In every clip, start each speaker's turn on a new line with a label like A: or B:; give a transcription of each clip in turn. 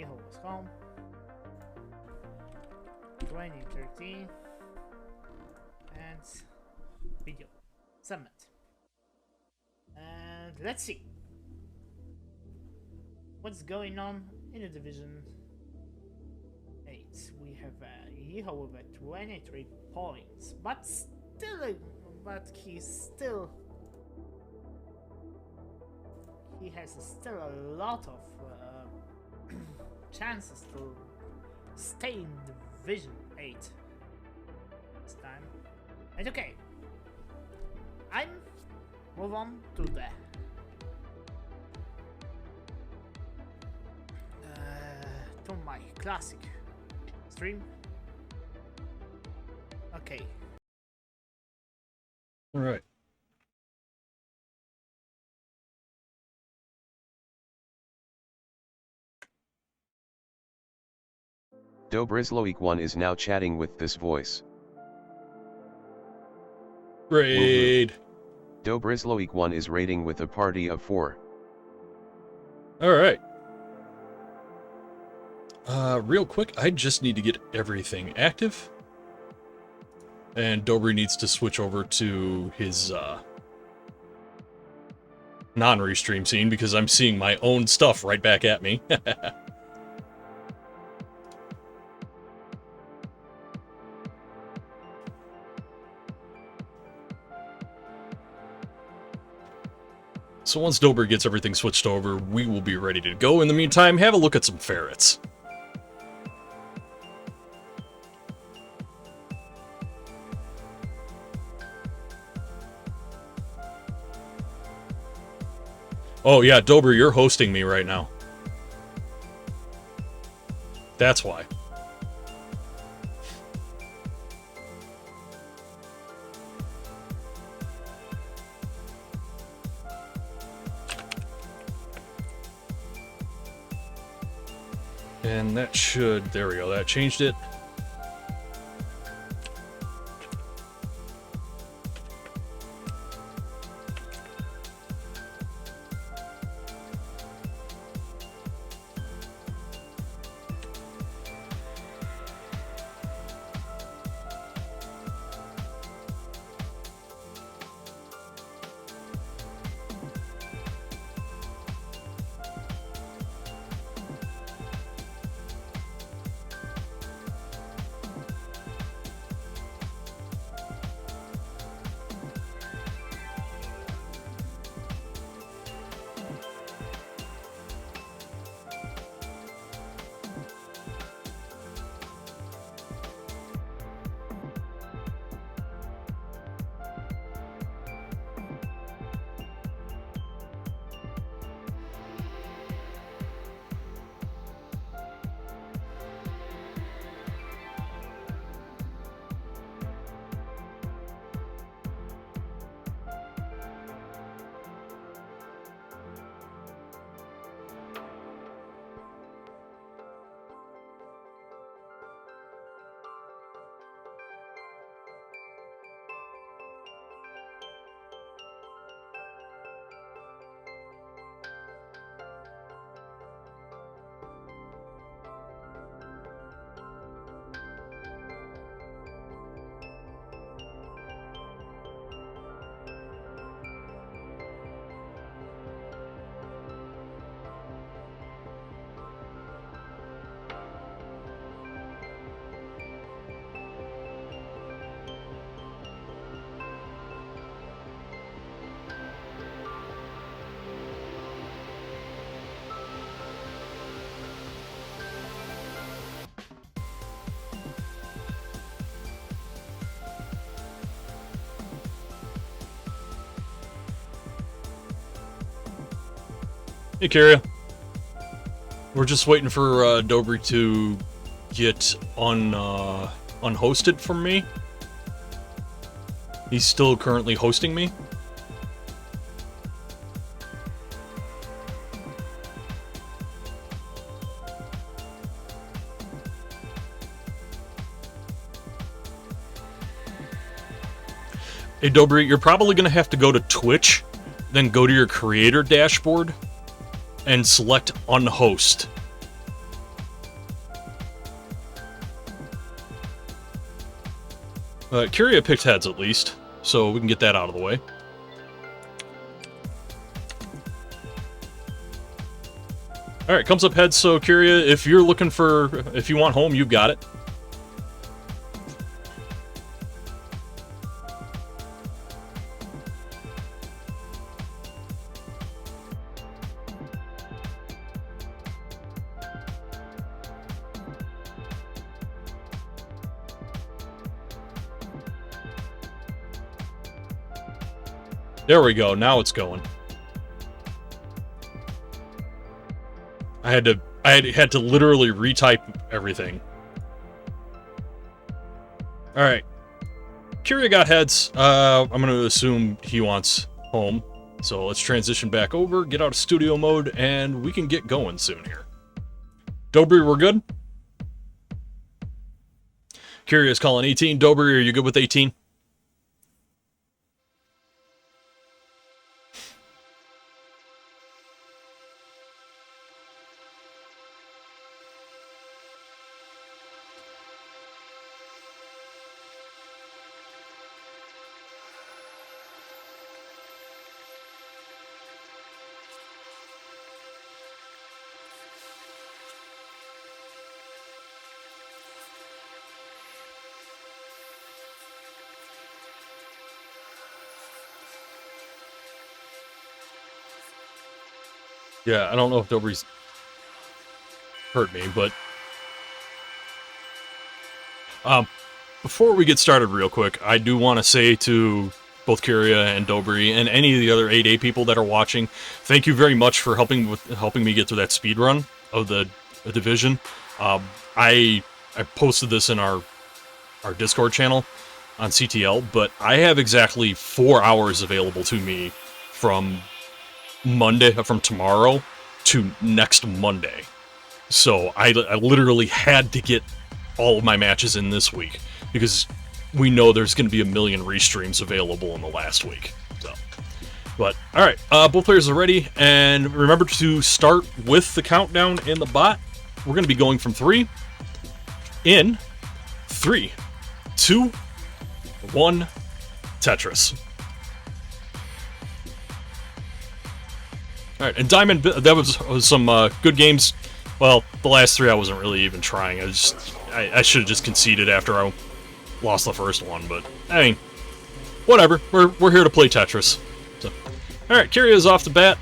A: Yeho was home. 2013 and video submit. And let's see what's going on in the division 8. We have Yeho with 23 points, but he has still a lot of chances to stay in Division 8 this time. And okay, I'm move on to my classic stream. Okay.
B: All right.
C: Dobry1 is now chatting with this voice.
B: Raid.
C: Dobry1 is raiding with a party of 4.
B: All right. Real quick, I just need to get everything active. And Dobry needs to switch over to his non-restream scene because I'm seeing my own stuff right back at me. So once Dobry gets everything switched over, we will be ready to go. In the meantime, have a look at some ferrets. Oh yeah, Dobry, you're hosting me right now. That's why. And that should, there we go, that changed it. Hey, Kyria. We're just waiting for Dobry to get unhosted from me. He's still currently hosting me. Hey, Dobry, you're probably going to have to go to Twitch, then go to your creator dashboard, and select unhost. Kyria picked heads at least, so we can get that out of the way. Alright, comes up heads, so Kyria, if you're looking for... if you want home, you've got it. There we go, now it's going. I had to literally retype everything. Alright. Kyria got heads. I'm gonna assume he wants home. So let's transition back over, get out of studio mode, and we can get going soon here. Dobry, we're good? Kyria is calling 18. Dobry, are you good with 18? Yeah, I don't know if Dobry's hurt me, but... before we get started real quick, I do want to say to both Kyria and Dobry and any of the other 8A people that are watching, thank you very much for helping me get through that speed run of the division. I posted this in our Discord channel on CTL, but I have exactly 4 hours available to me from tomorrow to next Monday. So I literally had to get all of my matches in this week because we know there's going to be a million restreams available in the last week. So, but all right, both players are ready, and remember to start with the countdown in the bot. We're going to be going from 3 in 3, 2, 1, Tetris. All right, and Diamond, that was some good games. Well, the last 3 I wasn't really even trying. I should have just conceded after I lost the first one, but I mean, whatever. We're here to play Tetris. So, all right, Kyria is off the bat.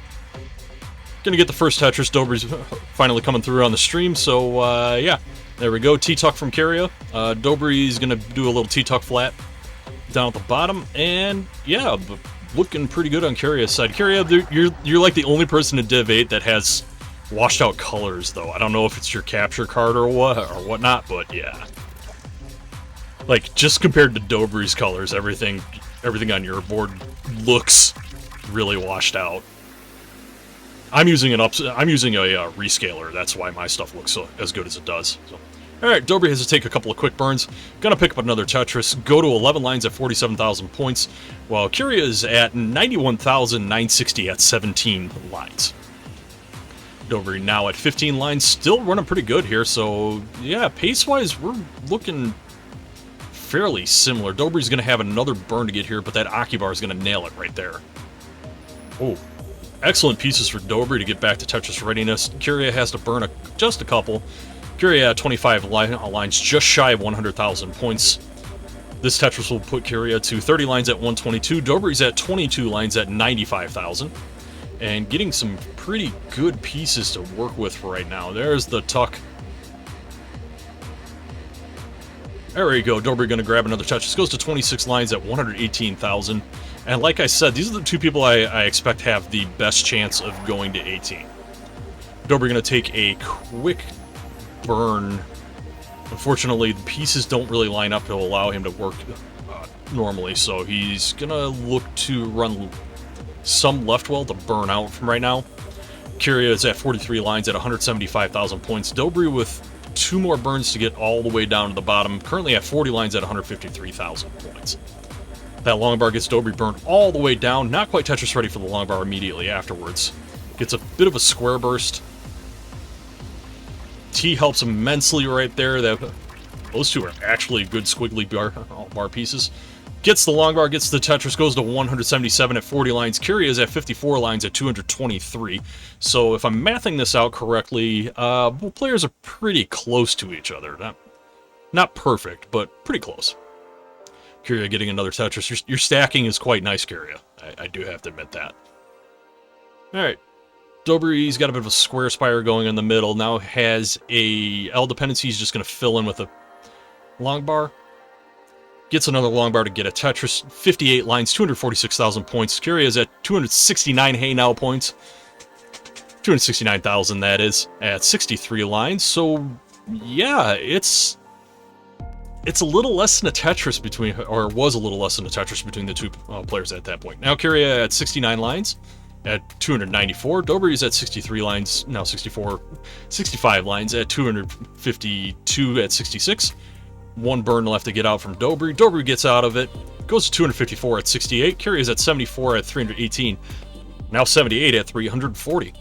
B: Gonna get the first Tetris. Dobry's finally coming through on the stream, so yeah, there we go. T-Tuck from Kyria. Dobry's gonna do a little T-Tuck flat down at the bottom, and yeah. Looking pretty good on Kyria's side. Kyria, you're like the only person in Div 8 that has washed out colors, though. I don't know if it's your capture card or whatnot, but yeah. Like, just compared to Dobry's colors, everything on your board looks really washed out. I'm using a rescaler. That's why my stuff looks as good as it does. So. Alright, Dobry has to take a couple of quick burns. Gonna pick up another Tetris, go to 11 lines at 47,000 points, while Kyria is at 91,960 at 17 lines. Dobry now at 15 lines, still running pretty good here, so yeah, pace-wise, we're looking fairly similar. Dobry's gonna have another burn to get here, but that Akibar is gonna nail it right there. Oh, excellent pieces for Dobry to get back to Tetris readiness. Kyria has to burn just a couple. Kyria at 25 lines, just shy of 100,000 points. This Tetris will put Kyria to 30 lines at 122. Dobry's at 22 lines at 95,000. And getting some pretty good pieces to work with right now. There's the Tuck. There we go. Dobry going to grab another Tetris. Goes to 26 lines at 118,000. And like I said, these are the two people I expect have the best chance of going to 18. Dobry going to take a quick burn. Unfortunately, the pieces don't really line up to allow him to work normally, so he's gonna look to run some left well to burn out from right now. Kyria is at 43 lines at 175,000 points. Dobry with 2 more burns to get all the way down to the bottom, currently at 40 lines at 153,000 points. That long bar gets Dobry burned all the way down, not quite Tetris ready for the long bar immediately afterwards. Gets a bit of a square burst. T helps immensely right there. That Those two are actually good squiggly bar pieces. Gets the long bar, gets the Tetris, goes to 177 at 40 lines. Kyria is at 54 lines at 223. So if I'm mathing this out correctly, both players are pretty close to each other. Not perfect, but pretty close. Kyria getting another Tetris. Your stacking is quite nice, Kyria. I do have to admit that. Alright. Dobry's got a bit of a square spire going in the middle. Now has a L dependency. He's just going to fill in with a long bar. Gets another long bar to get a Tetris. 58 lines, 246,000 points. Kyria is at 269 Hey Now points. 269,000, that is, at 63 lines. So, yeah, it's a little less than a Tetris between, or was a little less than a Tetris between the two players at that point. Now Kyria at 69 lines at 294. Dobry is at 63 lines, now 65 lines at 252 at 66. One burn left to get out from Dobry. Dobry gets out of it, goes to 254 at 68. Kyria is at 74 at 318. Now 78 at 340.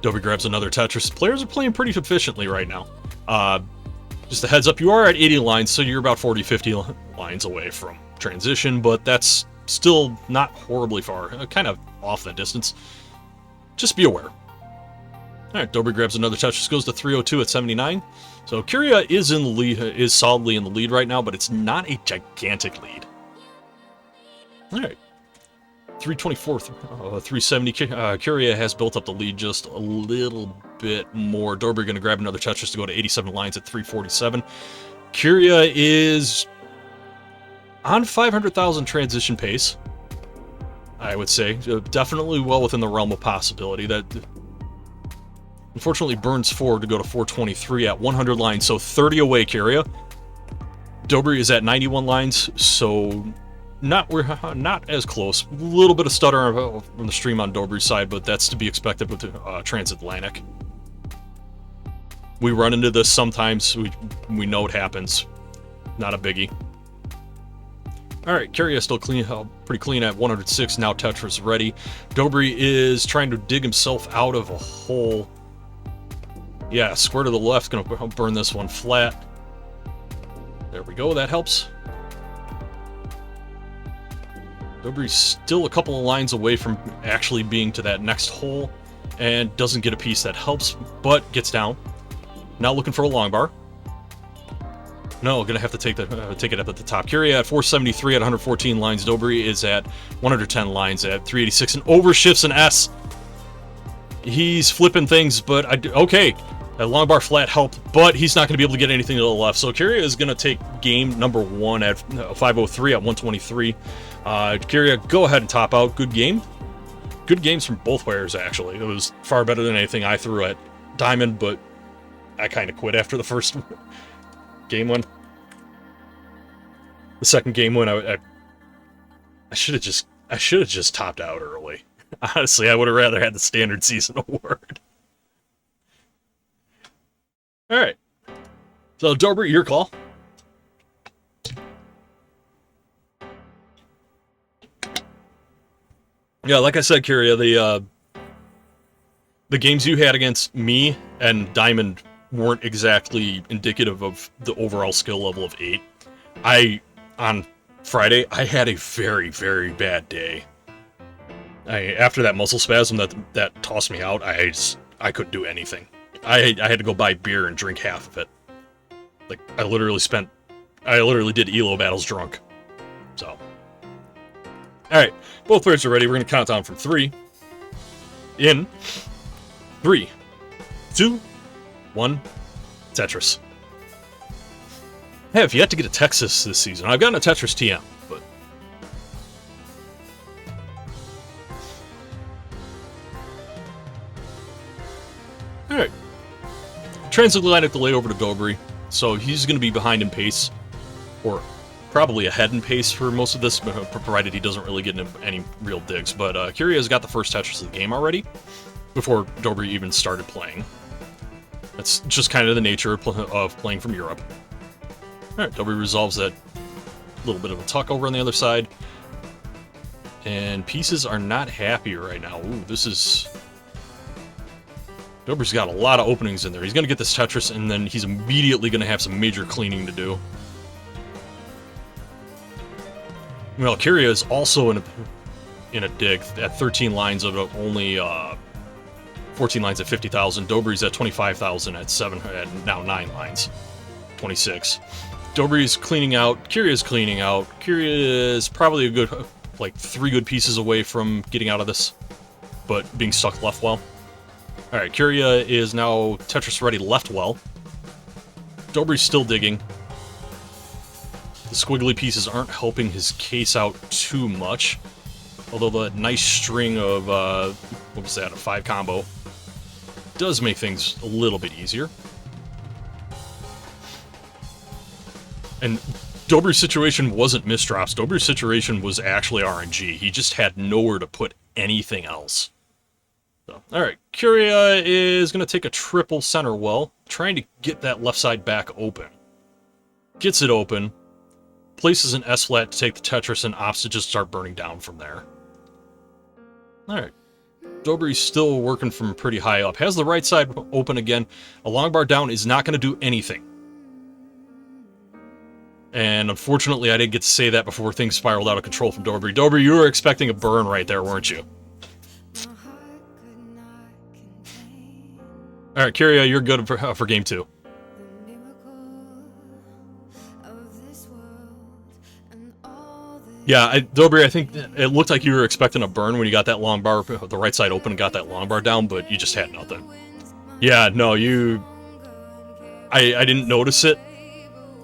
B: Dobry grabs another Tetris. Players are playing pretty efficiently right now. Just a heads up, you are at 80 lines, so you're about 40-50 lines away from transition, but that's still not horribly far. Kind of off that distance. Just be aware. Alright, Dobry grabs another Tetris, goes to 302 at 79. So Kyria is in the lead, is solidly in the lead right now, but it's not a gigantic lead. Alright. 324, 370. Kyria has built up the lead just a little bit more. Dobry going to grab another Tetris to go to 87 lines at 347. Kyria is on 500,000 transition pace, I would say. Definitely well within the realm of possibility. That unfortunately burns forward to go to 423 at 100 lines, so 30 away, Kyria. Dobry is at 91 lines, so we're not as close. A little bit of stutter from the stream on Dobry's side, but that's to be expected with the transatlantic. We run into this sometimes. We know it happens. Not a biggie. Alright, Kyria still clean, pretty clean at 106. Now Tetris ready. Dobry is trying to dig himself out of a hole. Yeah, square to the left. Going to burn this one flat. There we go. That helps. Dobry's still a couple of lines away from actually being to that next hole, and doesn't get a piece that helps, but gets down. Now looking for a long bar. No, gonna have to take it up at the top. Kyria at 473 at 114 lines. Dobry is at 110 lines at 386 and overshifts an S. He's flipping things, but okay. That long bar flat helped, but he's not going to be able to get anything to the left. So Kyria is going to take game number 1 at 503 at 123. Kyria, go ahead and top out. Good game. Good games from both players, actually. It was far better than anything I threw at Diamond, but I kind of quit after the first game one. The second game one, I should have just topped out early. Honestly, I would have rather had the standard season award. Alright. So, Dobry, your call. Yeah, like I said, Kyria, the games you had against me and Diamond weren't exactly indicative of the overall skill level of 8. On Friday, I had a very, very bad day. After that muscle spasm that tossed me out, I couldn't do anything. I had to go buy beer and drink half of it. Like, I literally did ELO battles drunk. So. Alright, both players are ready. We're going to count down from 3. In 3, 2, 1, Tetris. I have yet to get a Texas this season. I've gotten a Tetris TM, but... Alright. Transatlantic delayed over to Dobry, so he's going to be behind in pace, or probably ahead in pace for most of this, provided he doesn't really get into any real digs. But Kyria has got the first Tetris of the game already, before Dobry even started playing. That's just kind of the nature of playing from Europe. Alright, Dobry resolves that little bit of a tuck over on the other side. And pieces are not happy right now. Ooh, this is Dobry's got a lot of openings in there. He's going to get this Tetris, and then he's immediately going to have some major cleaning to do. Well, Kyria is also in a dig at 13 lines of only 14 lines at 50,000. Dobry's at 25,000 at now 9 lines, 26. Dobry's cleaning out. Kyria's cleaning out. Kyria is probably a good, like 3 good pieces away from getting out of this, but being stuck left well. All right, Kyria is now Tetris ready left well. Dobry's still digging. The squiggly pieces aren't helping his case out too much. Although the nice string of, what was that, a 5 combo, does make things a little bit easier. And Dobry's situation wasn't misdrops. Dobry's situation was actually RNG. He just had nowhere to put anything else. So, alright, Kyria is going to take a triple center well, trying to get that left side back open. Gets it open. Places an S-flat to take the Tetris, and opts to just start burning down from there. Alright. Dobry's still working from pretty high up. Has the right side open again. A long bar down is not going to do anything. And unfortunately, I didn't get to say that before things spiraled out of control from Dobry. Dobry, you were expecting a burn right there, weren't you? Alright, Kyria, you're good for game 2. Yeah, Dobry, I think it looked like you were expecting a burn when you got that long bar, the right side open and got that long bar down, but you just had nothing. Yeah, no, I didn't notice it.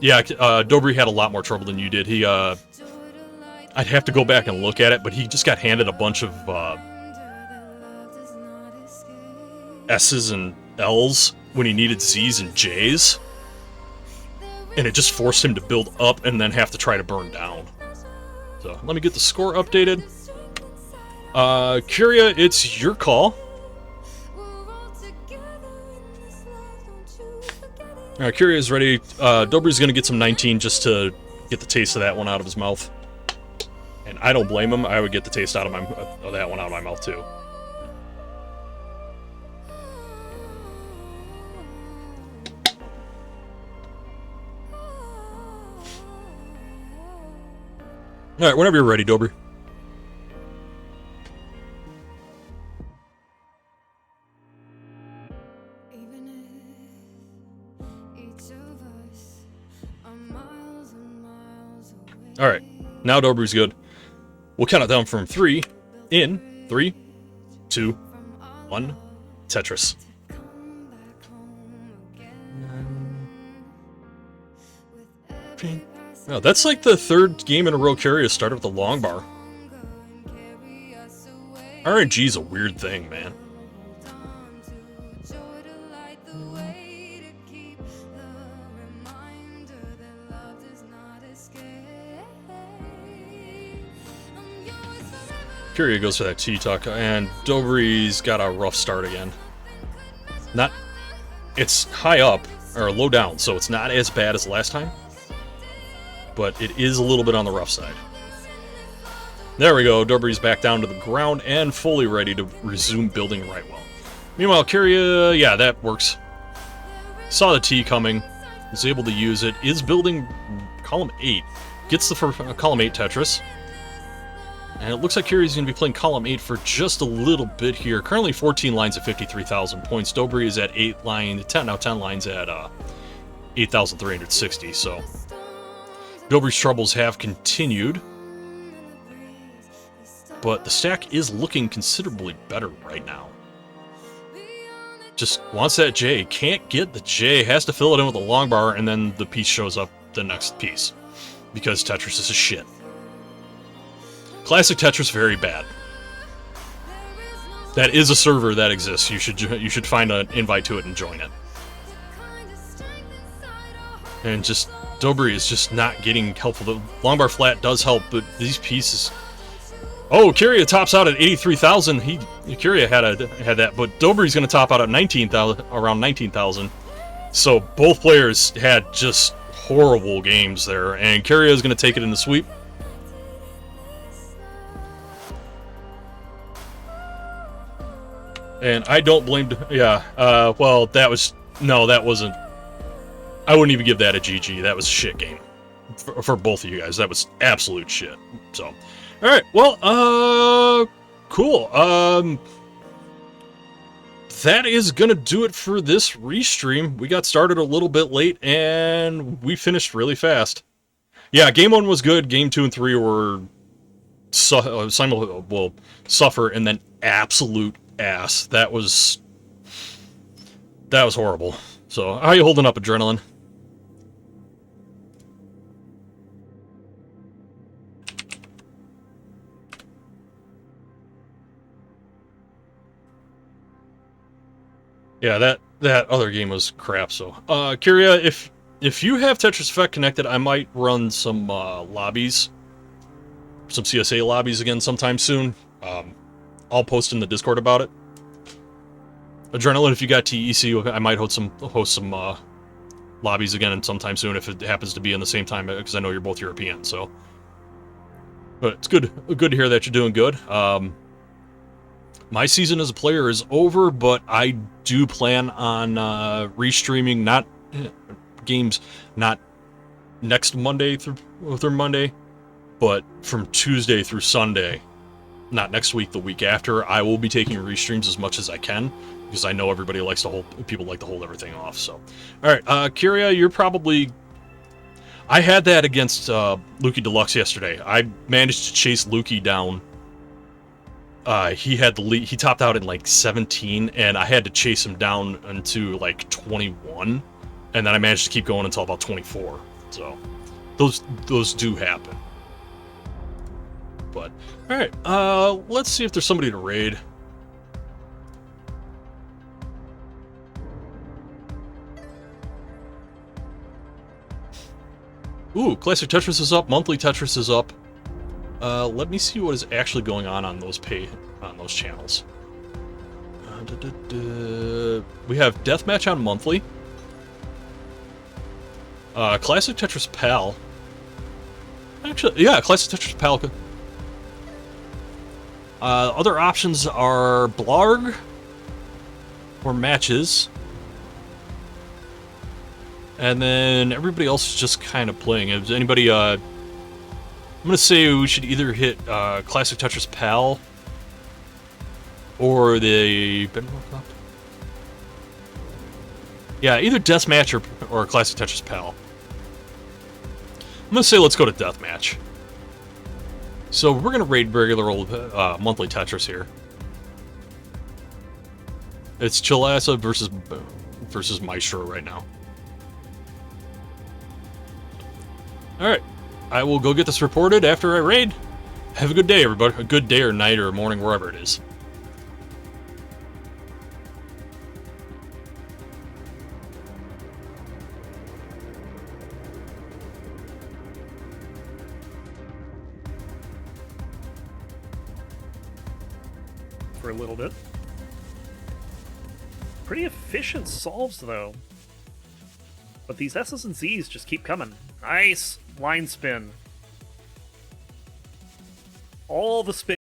B: Yeah, Dobry had a lot more trouble than you did. I'd have to go back and look at it, but he just got handed a bunch of S's and L's when he needed Z's and J's. And it just forced him to build up and then have to try to burn down. So, let me get the score updated. Kyria, it's your call. Alright, Kyria is ready. Dobry's gonna get some 19 just to get the taste of that one out of his mouth. And I don't blame him. I would get the taste out of that one out of my mouth, too. Alright, whenever you're ready, Dobry. Alright, now Dobry's good. We'll count it down from 3. In 3, 2, 1, Tetris. Oh, that's like the 3rd game in a row Kyria started with the long bar. RNG's a weird thing, man. Kyria goes for that T-tuck, and Dobry's got a rough start again. It's high up, or low down, so it's not as bad as last time. But it is a little bit on the rough side. There we go, Dobry's back down to the ground and fully ready to resume building right well. Meanwhile, Kyria, yeah, that works. Saw the T coming, was able to use it, is building column 8. Gets the column 8 Tetris. And it looks like Kyria's going to be playing column 8 for just a little bit here. Currently 14 lines at 53,000 points. Dobry is at 10 lines at 8,360, so... Dobry's troubles have continued, but the stack is looking considerably better right now. Just wants that J, can't get the J, has to fill it in with a long bar, and then the piece shows up the next piece, because Tetris is a shit. Classic Tetris, very bad. That is a server that exists. You should find an invite to it and join it. And just... Dobry is just not getting helpful. The long bar flat does help, but these pieces... Oh, Kyria tops out at 83,000. Kyria had that, but Dobry's going to top out at 19,000, around 19,000. So both players had just horrible games there, and Kyria is going to take it in the sweep. And I don't blame... Yeah, well, that was... No, that wasn't... I wouldn't even give that a GG. That was a shit game. For both of you guys. That was absolute shit. So, alright, well, cool. That is gonna do it for this restream. We got started a little bit late, and we finished really fast. Yeah, Game 1 was good. Game 2 and 3 were... suffer, and then absolute ass. That was horrible. So, how are you holding up, Adrenaline? Yeah, that other game was crap. So, Kyria, if you have Tetris Effect connected, I might run some lobbies, some CSA lobbies again sometime soon. I'll post in the Discord about it. Adrenaline, if you got TEC, I might host some lobbies again sometime soon if it happens to be in the same time, because I know you're both European. So, but it's good to hear that you're doing good. My season as a player is over, but I do plan on restreaming not games not next Monday through Monday, but from Tuesday through Sunday. Not next week, the week after. I will be taking restreams as much as I can, because I know everybody likes to hold... People like to hold everything off, so... Alright, Kyria, you're probably... I had that against Lukey Deluxe yesterday. I managed to chase Lukey down. He had the lead... He topped out in, like, 17, and I had to chase him down into, like, 21. And then I managed to keep going until about 24. So, those do happen. But, alright, let's see if there's somebody to raid. Ooh, Classic Tetris is up, Monthly Tetris is up. Let me see what is actually going on those channels. We have Deathmatch on Monthly. Classic Tetris Pal. Actually, yeah, Classic Tetris Pal. Other options are Blarg or matches. And then everybody else is just kind of playing. Is anybody, I'm going to say we should either hit Classic Tetris Pal or the... Yeah, either Deathmatch or Classic Tetris Pal. I'm going to say let's go to Deathmatch. So we're gonna raid regular old Monthly Tetris here. It's Chilasa versus Maestro right now. All right, I will go get this reported after I raid. Have a good day, everybody. A good day or night or morning, wherever it is.
D: For a little bit. Pretty efficient solves, though. But these S's and Z's just keep coming. Nice line spin. All the spin.